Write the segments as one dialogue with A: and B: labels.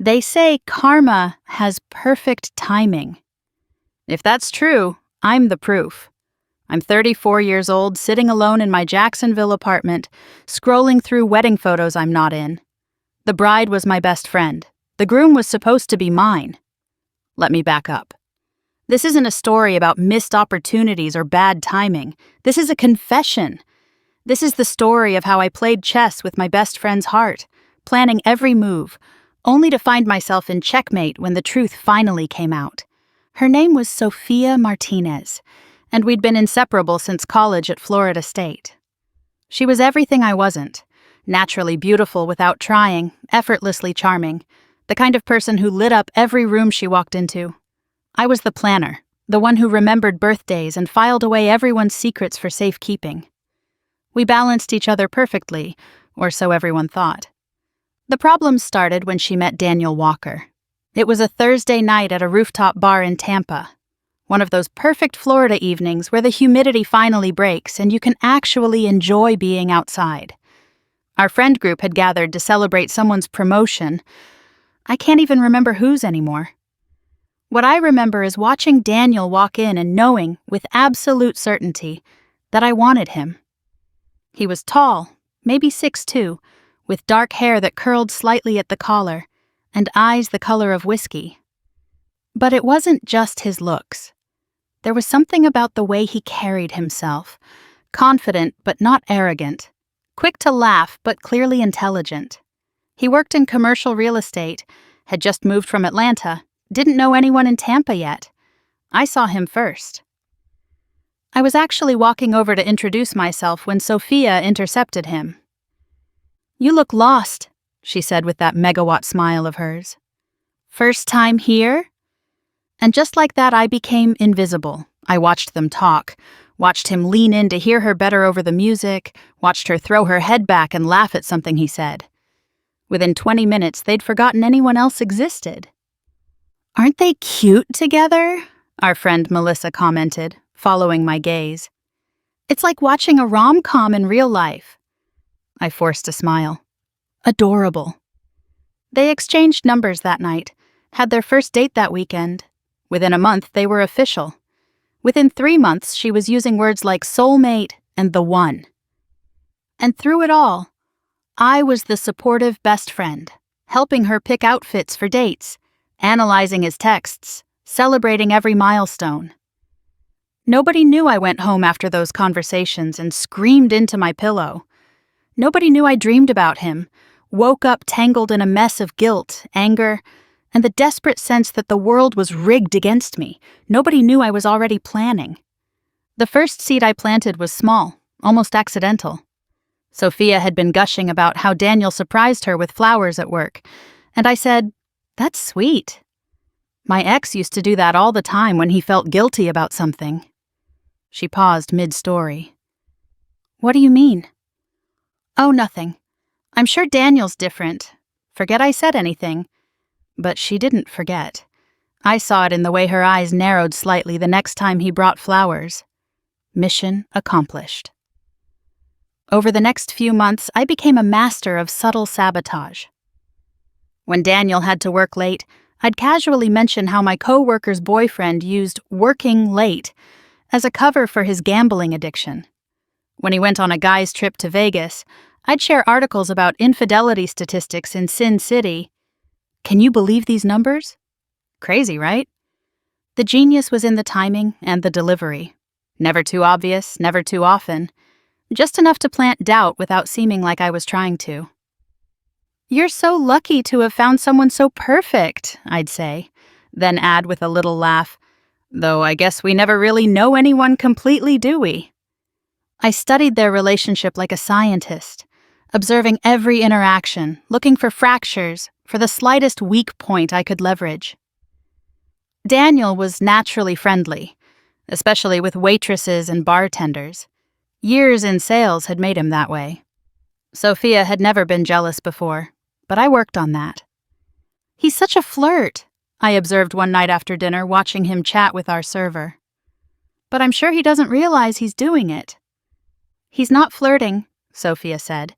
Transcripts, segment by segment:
A: They say karma has perfect timing. If that's true, I'm the proof. I'm 34 years old, sitting alone in my Jacksonville apartment, scrolling through wedding photos I'm not in. The bride was my best friend. The groom was supposed to be mine. Let me back up. This isn't a story about missed opportunities or bad timing. This is a confession. This is the story of how I played chess with my best friend's heart, planning every move, only to find myself in checkmate when the truth finally came out. Her name was Sophia Martinez, and we'd been inseparable since college at Florida State. She was everything I wasn't, naturally beautiful without trying, effortlessly charming, the kind of person who lit up every room she walked into. I was the planner, the one who remembered birthdays and filed away everyone's secrets for safekeeping. We balanced each other perfectly, or so everyone thought. The problems started when she met Daniel Walker. It was a Thursday night at a rooftop bar in Tampa, one of those perfect Florida evenings where the humidity finally breaks and you can actually enjoy being outside. Our friend group had gathered to celebrate someone's promotion. I can't even remember whose anymore. What I remember is watching Daniel walk in and knowing, with absolute certainty, that I wanted him. He was tall, maybe 6'2", with dark hair that curled slightly at the collar, and eyes the color of whiskey. But it wasn't just his looks. There was something about the way he carried himself, confident but not arrogant, quick to laugh but clearly intelligent. He worked in commercial real estate, had just moved from Atlanta, didn't know anyone in Tampa yet. I saw him first. I was actually walking over to introduce myself when Sophia intercepted him. "You look lost," she said with that megawatt smile of hers. "First time here?" And just like that, I became invisible. I watched them talk, watched him lean in to hear her better over the music, watched her throw her head back and laugh at something he said. Within 20 minutes, they'd forgotten anyone else existed. "Aren't they cute together?" our friend Melissa commented, following my gaze. "It's like watching a rom-com in real life." I forced a smile. Adorable. They exchanged numbers that night, had their first date that weekend. Within a month, they were official. Within 3 months, she was using words like soulmate and the one. And through it all, I was the supportive best friend, helping her pick outfits for dates, analyzing his texts, celebrating every milestone. Nobody knew I went home after those conversations and screamed into my pillow. Nobody knew I dreamed about him, woke up tangled in a mess of guilt, anger, and the desperate sense that the world was rigged against me. Nobody knew I was already planning. The first seed I planted was small, almost accidental. Sophia had been gushing about how Daniel surprised her with flowers at work, and I said, "That's sweet." My ex used to do that all the time when he felt guilty about something. She paused mid-story. "What do you mean?" "Oh, nothing. I'm sure Daniel's different. Forget I said anything." But she didn't forget. I saw it in the way her eyes narrowed slightly the next time he brought flowers. Mission accomplished. Over the next few months, I became a master of subtle sabotage. When Daniel had to work late, I'd casually mention how my co-worker's boyfriend used "working late" as a cover for his gambling addiction. When he went on a guy's trip to Vegas, I'd share articles about infidelity statistics in Sin City. Can you believe these numbers? Crazy, right? The genius was in the timing and the delivery. Never too obvious, never too often. Just enough to plant doubt without seeming like I was trying to. "You're so lucky to have found someone so perfect," I'd say, then add with a little laugh, "Though I guess we never really know anyone completely, do we?" I studied their relationship like a scientist, observing every interaction, looking for fractures, for the slightest weak point I could leverage. Daniel was naturally friendly, especially with waitresses and bartenders. Years in sales had made him that way. Sophia had never been jealous before, but I worked on that. "He's such a flirt," I observed one night after dinner, watching him chat with our server. "But I'm sure he doesn't realize he's doing it." "He's not flirting," Sophia said,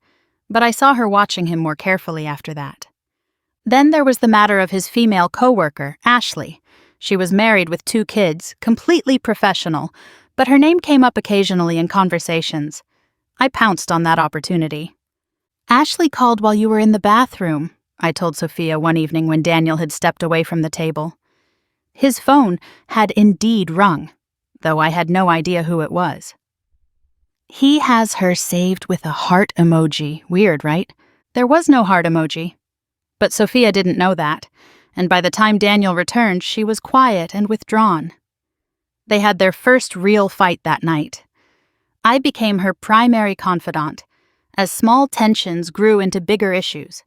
A: but I saw her watching him more carefully after that. Then there was the matter of his female coworker, Ashley. She was married with 2 kids, completely professional, but her name came up occasionally in conversations. I pounced on that opportunity. "Ashley called while you were in the bathroom," I told Sophia one evening when Daniel had stepped away from the table. His phone had indeed rung, though I had no idea who it was. "He has her saved with a heart emoji. Weird, right?" There was no heart emoji. But Sophia didn't know that, and by the time Daniel returned, she was quiet and withdrawn. They had their first real fight that night. I became her primary confidant, as small tensions grew into bigger issues.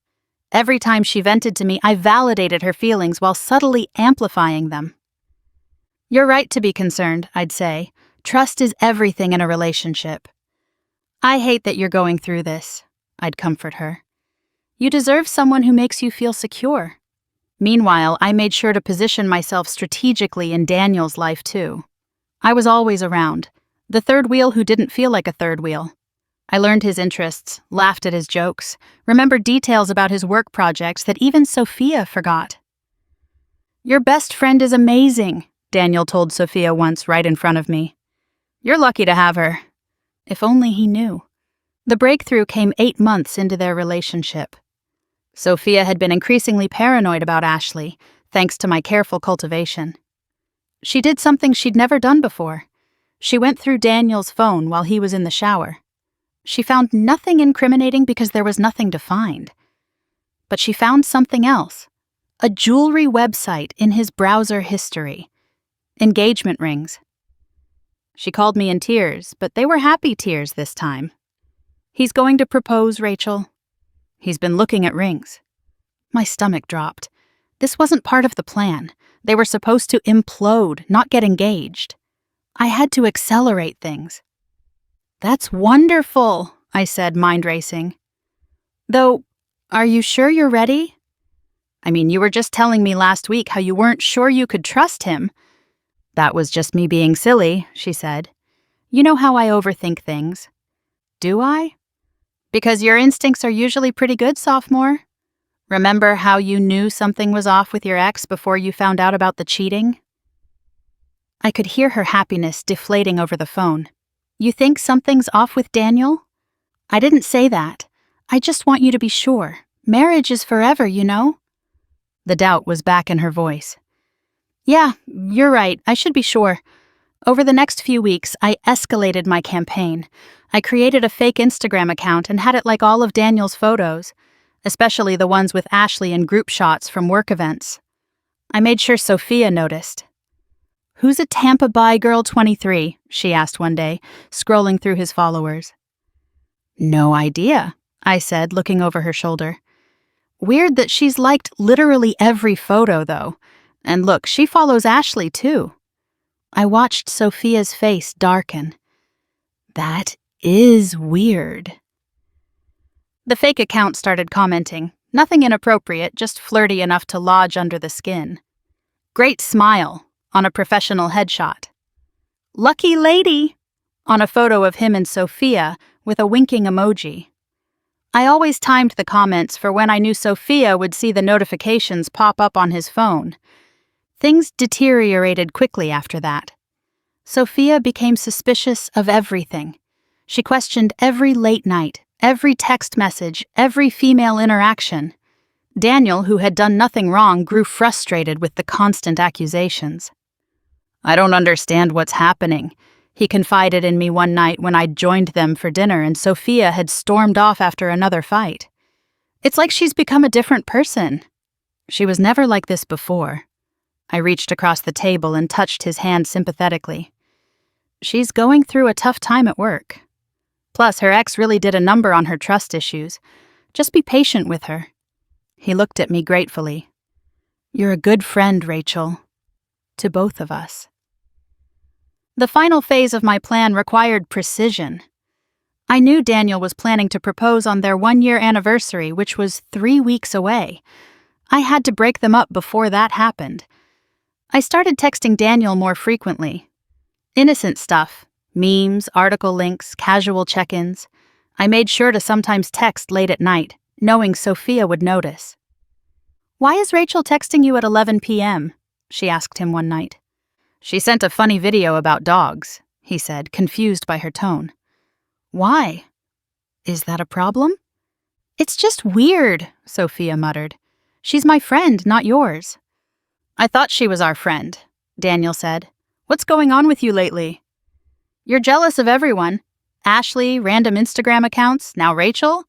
A: Every time she vented to me, I validated her feelings while subtly amplifying them. "You're right to be concerned," I'd say. "Trust is everything in a relationship." "I hate that you're going through this," I'd comfort her. "You deserve someone who makes you feel secure." Meanwhile, I made sure to position myself strategically in Daniel's life too. I was always around, the third wheel who didn't feel like a third wheel. I learned his interests, laughed at his jokes, remembered details about his work projects that even Sophia forgot. "Your best friend is amazing," Daniel told Sophia once right in front of me. "You're lucky to have her." If only he knew. The breakthrough came 8 months into their relationship. Sophia had been increasingly paranoid about Ashley, thanks to my careful cultivation. She did something she'd never done before. She went through Daniel's phone while he was in the shower. She found nothing incriminating because there was nothing to find. But she found something else. A jewelry website in his browser history. Engagement rings. She called me in tears, but they were happy tears this time. "He's going to propose, Rachel. He's been looking at rings." My stomach dropped. This wasn't part of the plan. They were supposed to implode, not get engaged. I had to accelerate things. "That's wonderful," I said, mind racing. "Though, are you sure you're ready?" "I mean, you were just telling me last week how you weren't sure you could trust him." "That was just me being silly," she said. "You know how I overthink things." "Do I?" "Because your instincts are usually pretty good, sophomore. Remember how you knew something was off with your ex before you found out about the cheating?" I could hear her happiness deflating over the phone. "You think something's off with Daniel?" "I didn't say that. I just want you to be sure. Marriage is forever, you know." The doubt was back in her voice. "Yeah, you're right. I should be sure." Over the next few weeks, I escalated my campaign. I created a fake Instagram account and had it like all of Daniel's photos, especially the ones with Ashley and group shots from work events. I made sure Sophia noticed. "Who's a Tampa Bay girl 23? She asked one day, scrolling through his followers. "No idea," I said, looking over her shoulder. "Weird that she's liked literally every photo, though. And look, she follows Ashley, too." I watched Sophia's face darken. "That is weird." The fake account started commenting. Nothing inappropriate, just flirty enough to lodge under the skin. "Great smile," on a professional headshot. "Lucky lady," on a photo of him and Sophia with a winking emoji. I always timed the comments for when I knew Sophia would see the notifications pop up on his phone. Things deteriorated quickly after that. Sophia became suspicious of everything. She questioned every late night, every text message, every female interaction. Daniel, who had done nothing wrong, grew frustrated with the constant accusations. "I don't understand what's happening," he confided in me one night when I'd joined them for dinner and Sophia had stormed off after another fight. "It's like she's become a different person." She was never like this before. I reached across the table and touched his hand sympathetically. "She's going through a tough time at work. Plus, her ex really did a number on her trust issues. Just be patient with her." He looked at me gratefully. "You're a good friend, Rachel. To both of us." The final phase of my plan required precision. I knew Daniel was planning to propose on their 1-year anniversary, which was 3 weeks away. I had to break them up before that happened. I started texting Daniel more frequently. Innocent stuff, memes, article links, casual check-ins. I made sure to sometimes text late at night, knowing Sophia would notice. "Why is Rachel texting you at 11 p.m.?" she asked him one night. "She sent a funny video about dogs," he said, confused by her tone. "Why? Is that a problem?" "It's just weird," Sophia muttered. "She's my friend, not yours." "I thought she was our friend," Daniel said. "What's going on with you lately?" "You're jealous of everyone. Ashley, random Instagram accounts, now Rachel."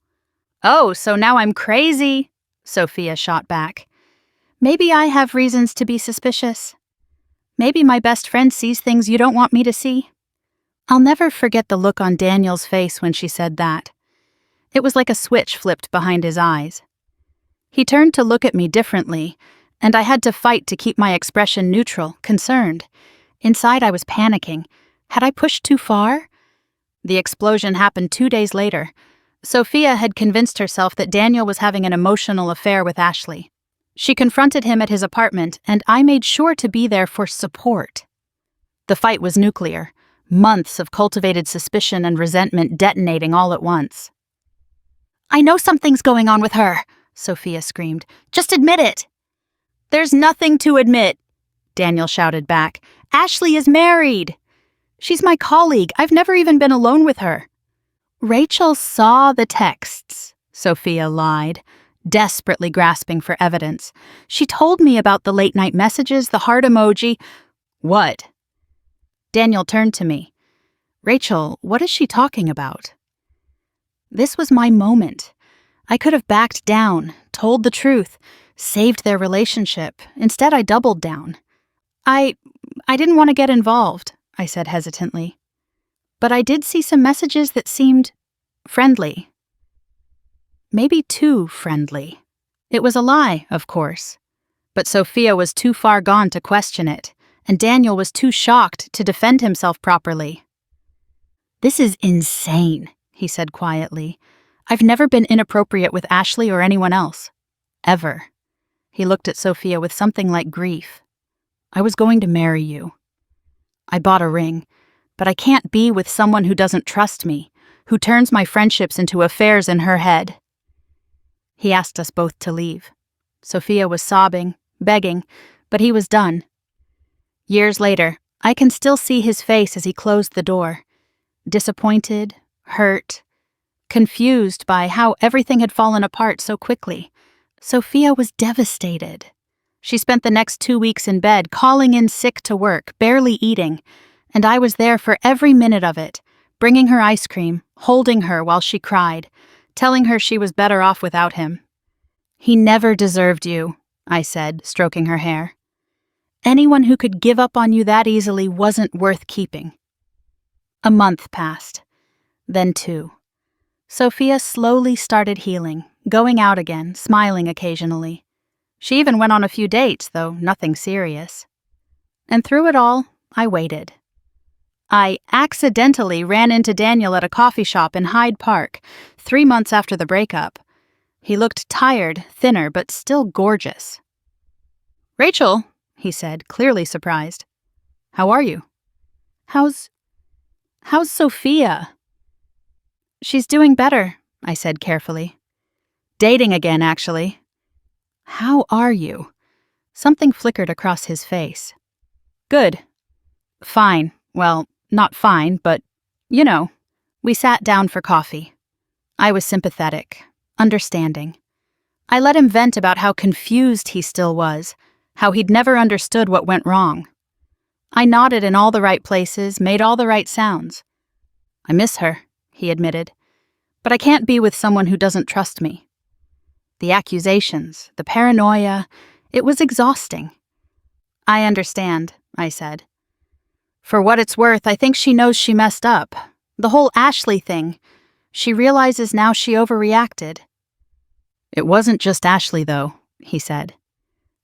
A: "Oh, so now I'm crazy," Sophia shot back. "Maybe I have reasons to be suspicious. Maybe my best friend sees things you don't want me to see." I'll never forget the look on Daniel's face when she said that. It was like a switch flipped behind his eyes. He turned to look at me differently, and I had to fight to keep my expression neutral, concerned. Inside, I was panicking. Had I pushed too far? The explosion happened 2 days later. Sophia had convinced herself that Daniel was having an emotional affair with Ashley. She confronted him at his apartment, and I made sure to be there for support. The fight was nuclear, months of cultivated suspicion and resentment detonating all at once. "I know something's going on with her," Sophia screamed. "Just admit it." "There's nothing to admit," Daniel shouted back. "Ashley is married. She's my colleague. I've never even been alone with her." "Rachel saw the texts," Sophia lied, desperately grasping for evidence. "She told me about the late-night messages, the heart emoji." "What?" Daniel turned to me. "Rachel, what is she talking about?" This was my moment. I could have backed down, told the truth, saved their relationship. Instead, I doubled down. I didn't want to get involved," I said hesitantly. "But I did see some messages that seemed friendly. Maybe too friendly." It was a lie, of course. But Sophia was too far gone to question it, and Daniel was too shocked to defend himself properly. "This is insane," he said quietly. "I've never been inappropriate with Ashley or anyone else. Ever." He looked at Sophia with something like grief. "I was going to marry you. I bought a ring, but I can't be with someone who doesn't trust me, who turns my friendships into affairs in her head." He asked us both to leave. Sophia was sobbing, begging, but he was done. Years later, I can still see his face as he closed the door. Disappointed, hurt, confused by how everything had fallen apart so quickly. Sophia was devastated. She spent the next 2 weeks in bed, calling in sick to work, barely eating, and I was there for every minute of it, bringing her ice cream, holding her while she cried, telling her she was better off without him. "He never deserved you," I said, stroking her hair. "Anyone who could give up on you that easily wasn't worth keeping." A month passed, then 2. Sophia slowly started healing, going out again, smiling occasionally. She even went on a few dates, though nothing serious. And through it all, I waited. I accidentally ran into Daniel at a coffee shop in Hyde Park, 3 months after the breakup. He looked tired, thinner, but still gorgeous. "Rachel," he said, clearly surprised. "How are you?" How's Sophia?" "She's doing better," I said carefully. "Dating again, actually." "How are you?" Something flickered across his face. "Good. Fine. Well, not fine, but, you know." We sat down for coffee. I was sympathetic, understanding. I let him vent about how confused he still was, how he'd never understood what went wrong. I nodded in all the right places, made all the right sounds. "I miss her," he admitted, "but I can't be with someone who doesn't trust me." The accusations, the paranoia, it was exhausting. "I understand," I said. "For what it's worth, I think she knows she messed up. The whole Ashley thing. She realizes now she overreacted." "It wasn't just Ashley, though," he said.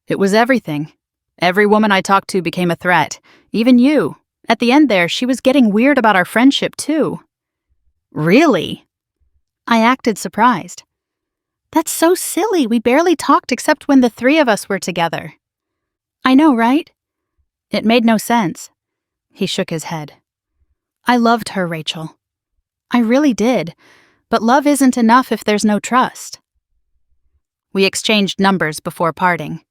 A: "It was everything. Every woman I talked to became a threat. Even you. At the end there, she was getting weird about our friendship, too." "Really?" I acted surprised. "That's so silly. We barely talked except when the 3 of us were together." "I know, right?" It made no sense. He shook his head. "I loved her, Rachel. I really did. But love isn't enough if there's no trust." We exchanged numbers before parting.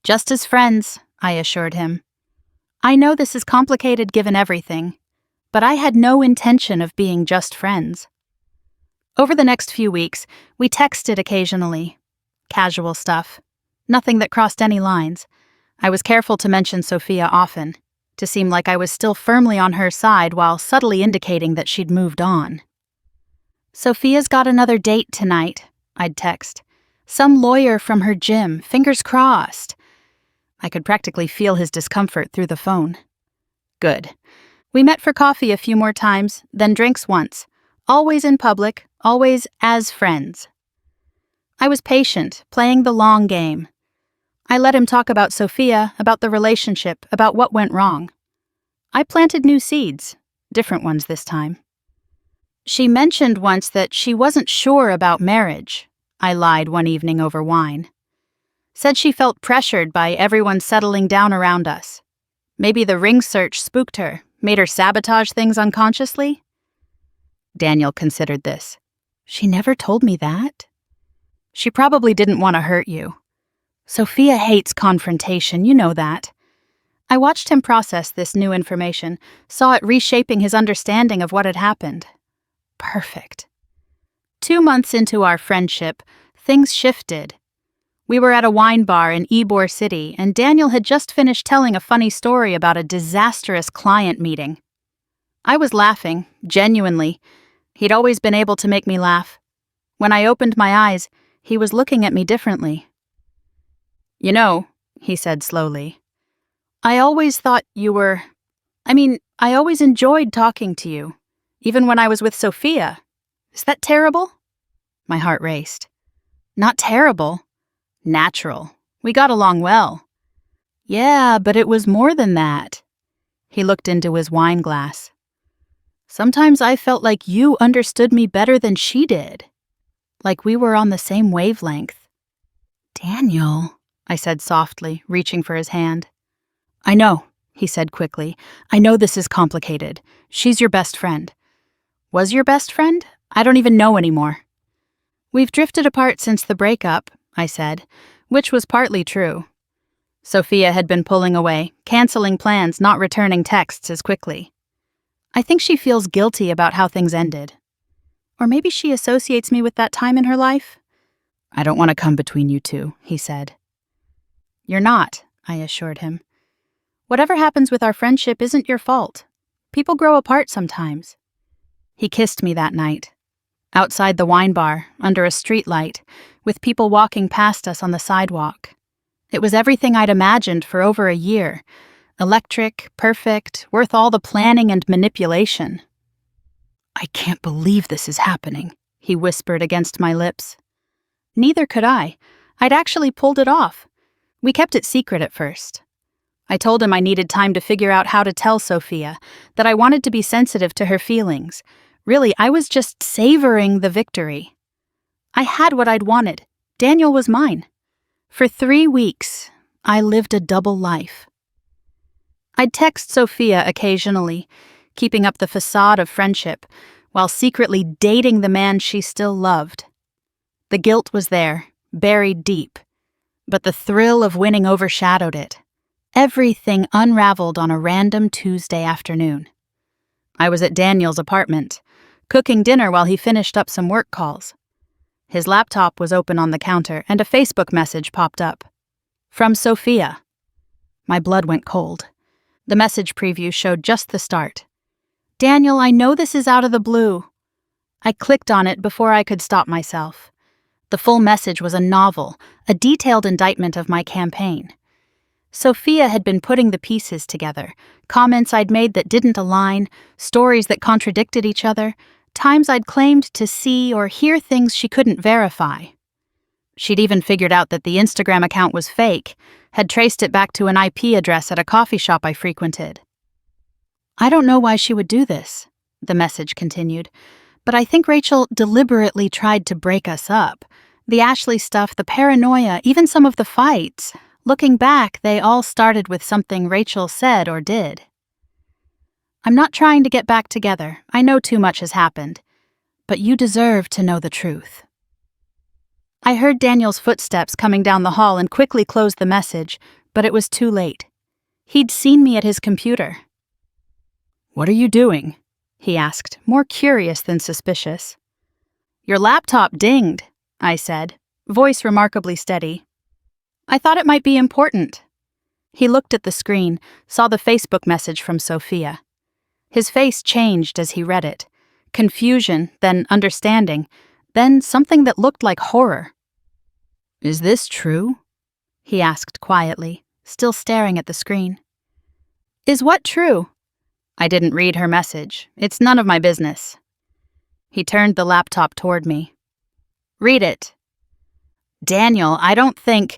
A: "Just as friends," I assured him. "I know this is complicated given everything, but I had no intention of being just friends." Over the next few weeks, we texted occasionally. Casual stuff. Nothing that crossed any lines. I was careful to mention Sophia often, to seem like I was still firmly on her side while subtly indicating that she'd moved on. "Sophia's got another date tonight," I'd text. "Some lawyer from her gym, fingers crossed." I could practically feel his discomfort through the phone. Good. We met for coffee a few more times, then drinks once. Always in public, always as friends. I was patient, playing the long game. I let him talk about Sophia, about the relationship, about what went wrong. I planted new seeds, different ones this time. "She mentioned once that she wasn't sure about marriage," I lied one evening over wine. "Said she felt pressured by everyone settling down around us. Maybe the ring search spooked her, made her sabotage things unconsciously?" Daniel considered this. "She never told me that." "She probably didn't want to hurt you. Sophia hates confrontation, you know that." I watched him process this new information, saw it reshaping his understanding of what had happened. Perfect. 2 months into our friendship, things shifted. We were at a wine bar in Ybor City, and Daniel had just finished telling a funny story about a disastrous client meeting. I was laughing, genuinely. He'd always been able to make me laugh. When I opened my eyes, he was looking at me differently. "You know," he said slowly, "I always thought you were... I always enjoyed talking to you, even when I was with Sophia. Is that terrible?" My heart raced. "Not terrible. Natural. We got along well." "Yeah, but it was more than that." He looked into his wine glass. "Sometimes I felt like you understood me better than she did. Like we were on the same wavelength." "Daniel," I said softly, reaching for his hand. "I know," he said quickly. "I know this is complicated. She's your best friend." "Was your best friend? I don't even know anymore." "We've drifted apart since the breakup," I said, which was partly true. Sophia had been pulling away, canceling plans, not returning texts as quickly. I think she feels guilty about how things ended. Or maybe she associates me with that time in her life. "I don't want to come between you two," he said. "You're not," I assured him. "Whatever happens with our friendship isn't your fault. People grow apart sometimes." He kissed me that night. Outside the wine bar, under a streetlight, with people walking past us on the sidewalk. It was everything I'd imagined for over a year. Electric, perfect, worth all the planning and manipulation. "I can't believe this is happening," he whispered against my lips. Neither could I. I'd actually pulled it off. We kept it secret at first. I told him I needed time to figure out how to tell Sophia, that I wanted to be sensitive to her feelings. Really, I was just savoring the victory. I had what I'd wanted. Daniel was mine. For 3 weeks, I lived a double life. I'd text Sophia occasionally, keeping up the facade of friendship, while secretly dating the man she still loved. The guilt was there, buried deep, but the thrill of winning overshadowed it. Everything unraveled on a random Tuesday afternoon. I was at Daniel's apartment, cooking dinner while he finished up some work calls. His laptop was open on the counter, and a Facebook message popped up. From Sophia. My blood went cold. The message preview showed just the start. "Daniel, I know this is out of the blue." I clicked on it before I could stop myself. The full message was a novel, a detailed indictment of my campaign. Sophia had been putting the pieces together, comments I'd made that didn't align, stories that contradicted each other, times I'd claimed to see or hear things she couldn't verify. She'd even figured out that the Instagram account was fake, had traced it back to an IP address at a coffee shop I frequented. "I don't know why she would do this," the message continued, "but I think Rachel deliberately tried to break us up. The Ashley stuff, the paranoia, even some of the fights. Looking back, they all started with something Rachel said or did. I'm not trying to get back together. I know too much has happened. But you deserve to know the truth." I heard Daniel's footsteps coming down the hall and quickly closed the message, but it was too late. He'd seen me at his computer. "What are you doing?" he asked, more curious than suspicious. "Your laptop dinged," I said, voice remarkably steady. "I thought it might be important." He looked at the screen, saw the Facebook message from Sophia. His face changed as he read it. Confusion, then understanding, then something that looked like horror. "Is this true?" he asked quietly, still staring at the screen. "Is what true?" I didn't read her message. It's none of my business. He turned the laptop toward me. "Read it." "Daniel, I don't think—"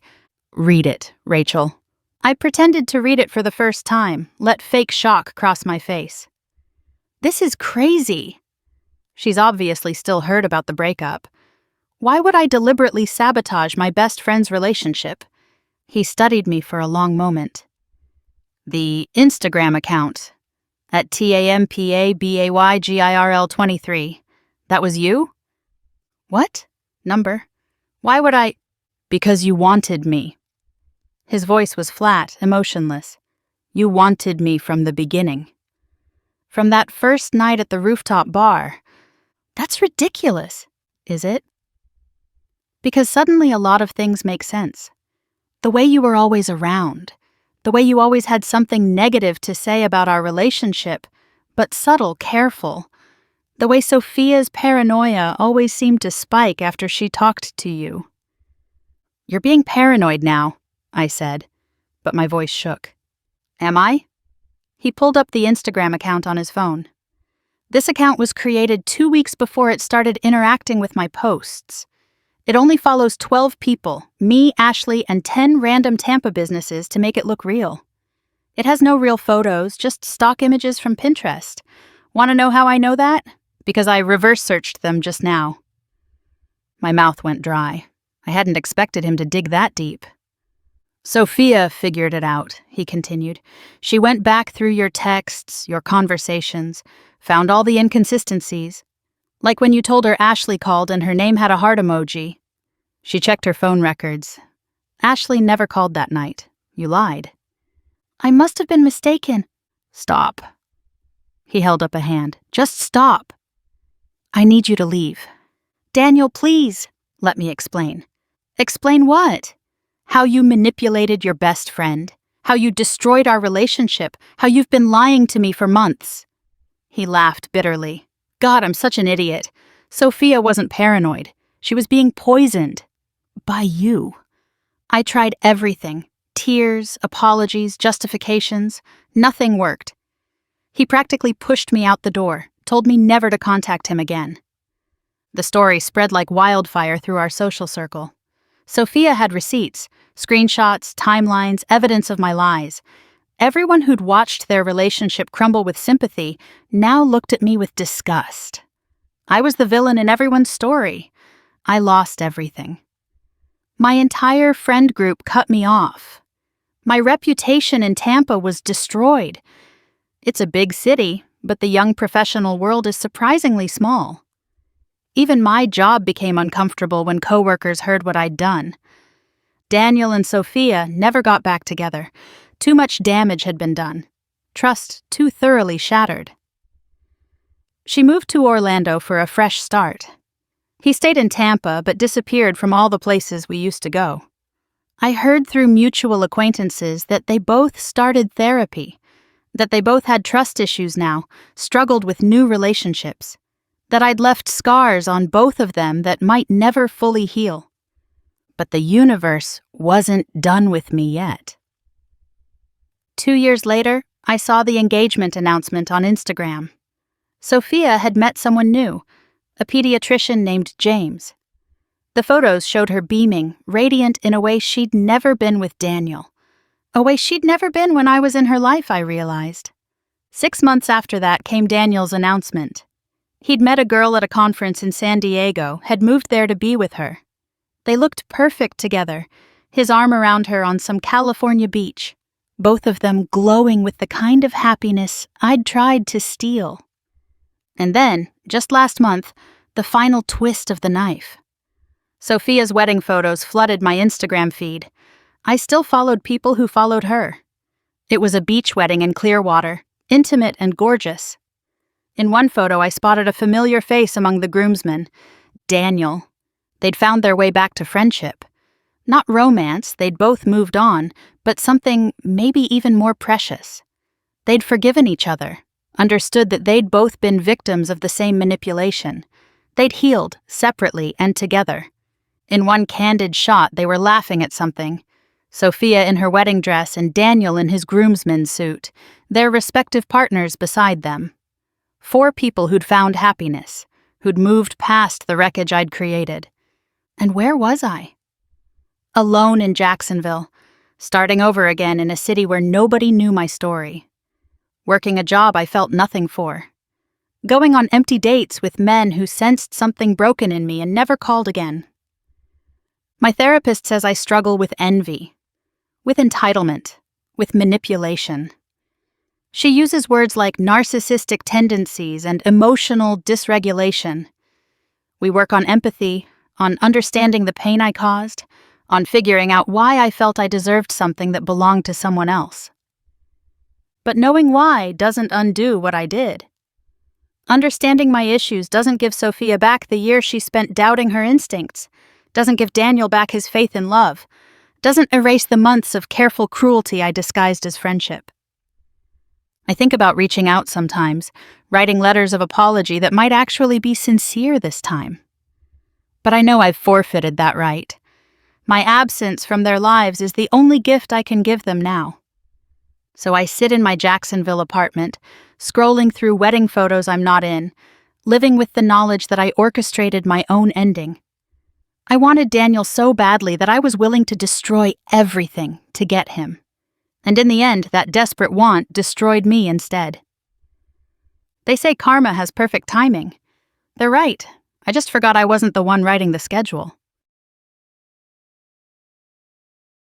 A: "Read it, Rachel." I pretended to read it for the first time, let fake shock cross my face. "This is crazy." She's obviously still heard about the breakup. Why would I deliberately sabotage my best friend's relationship? He studied me for a long moment. "The Instagram account, at TAMPABAYGIRL23. That was you?" "What? Number? Why would I—" "Because you wanted me." His voice was flat, emotionless. "You wanted me from the beginning. From that first night at the rooftop bar." "That's ridiculous." "Is it?" Because suddenly a lot of things make sense. The way you were always around, the way you always had something negative to say about our relationship, but subtle, careful. The way Sophia's paranoia always seemed to spike after she talked to you. "You're being paranoid now," I said, but my voice shook. "Am I?" He pulled up the Instagram account on his phone. This account was created 2 weeks before it started interacting with my posts. It only follows 12 people, me, Ashley, and 10 random Tampa businesses to make it look real. It has no real photos, just stock images from Pinterest. Want to know how I know that? Because I reverse searched them just now. My mouth went dry. I hadn't expected him to dig that deep. "Sophia figured it out," he continued. "She went back through your texts, your conversations, found all the inconsistencies. Like when you told her Ashley called and her name had a heart emoji. She checked her phone records. Ashley never called that night. You lied." "I must have been mistaken." "Stop." He held up a hand. "Just stop." "I need you to leave." "Daniel, please." "Let me explain." "Explain what?" "How you manipulated your best friend. How you destroyed our relationship. How you've been lying to me for months." He laughed bitterly. "God, I'm such an idiot. Sophia wasn't paranoid. She was being poisoned. By you. I tried everything. Tears, apologies, justifications. Nothing worked. He practically pushed me out the door, told me never to contact him again." The story spread like wildfire through our social circle. Sophia had receipts, screenshots, timelines, evidence of my lies. Everyone who'd watched their relationship crumble with sympathy now looked at me with disgust. I was the villain in everyone's story. I lost everything. My entire friend group cut me off. My reputation in Tampa was destroyed. It's a big city, but the young professional world is surprisingly small. Even my job became uncomfortable when coworkers heard what I'd done. Daniel and Sophia never got back together. Too much damage had been done. Trust too thoroughly shattered. She moved to Orlando for a fresh start. He stayed in Tampa but disappeared from all the places we used to go. I heard through mutual acquaintances that they both started therapy, that they both had trust issues now, struggled with new relationships, that I'd left scars on both of them that might never fully heal. But the universe wasn't done with me yet. 2 years later, I saw the engagement announcement on Instagram. Sophia had met someone new, a pediatrician named James. The photos showed her beaming, radiant in a way she'd never been with Daniel. A way she'd never been when I was in her life, I realized. 6 months after that came Daniel's announcement. He'd met a girl at a conference in San Diego, had moved there to be with her. They looked perfect together, his arm around her on some California beach, both of them glowing with the kind of happiness I'd tried to steal. And then, just last month, the final twist of the knife. Sophia's wedding photos flooded my Instagram feed. I still followed people who followed her. It was a beach wedding in Clearwater, intimate and gorgeous. In one photo, I spotted a familiar face among the groomsmen, Daniel. They'd found their way back to friendship. Not romance, they'd both moved on, but something maybe even more precious. They'd forgiven each other, understood that they'd both been victims of the same manipulation. They'd healed, separately and together. In one candid shot, they were laughing at something. Sophia in her wedding dress and Daniel in his groomsman's suit, their respective partners beside them. 4 people who'd found happiness, who'd moved past the wreckage I'd created. And where was I? Alone in Jacksonville, starting over again in a city where nobody knew my story. Working a job I felt nothing for. Going on empty dates with men who sensed something broken in me and never called again. My therapist says I struggle with envy, with entitlement, with manipulation. She uses words like narcissistic tendencies and emotional dysregulation. We work on empathy, on understanding the pain I caused, on figuring out why I felt I deserved something that belonged to someone else. But knowing why doesn't undo what I did. Understanding my issues doesn't give Sophia back the year she spent doubting her instincts, doesn't give Daniel back his faith in love, doesn't erase the months of careful cruelty I disguised as friendship. I think about reaching out sometimes, writing letters of apology that might actually be sincere this time. But I know I've forfeited that right. My absence from their lives is the only gift I can give them now. So I sit in my Jacksonville apartment, scrolling through wedding photos I'm not in, living with the knowledge that I orchestrated my own ending. I wanted Daniel so badly that I was willing to destroy everything to get him. And in the end, that desperate want destroyed me instead. They say karma has perfect timing. They're right. I just forgot I wasn't the one writing the schedule.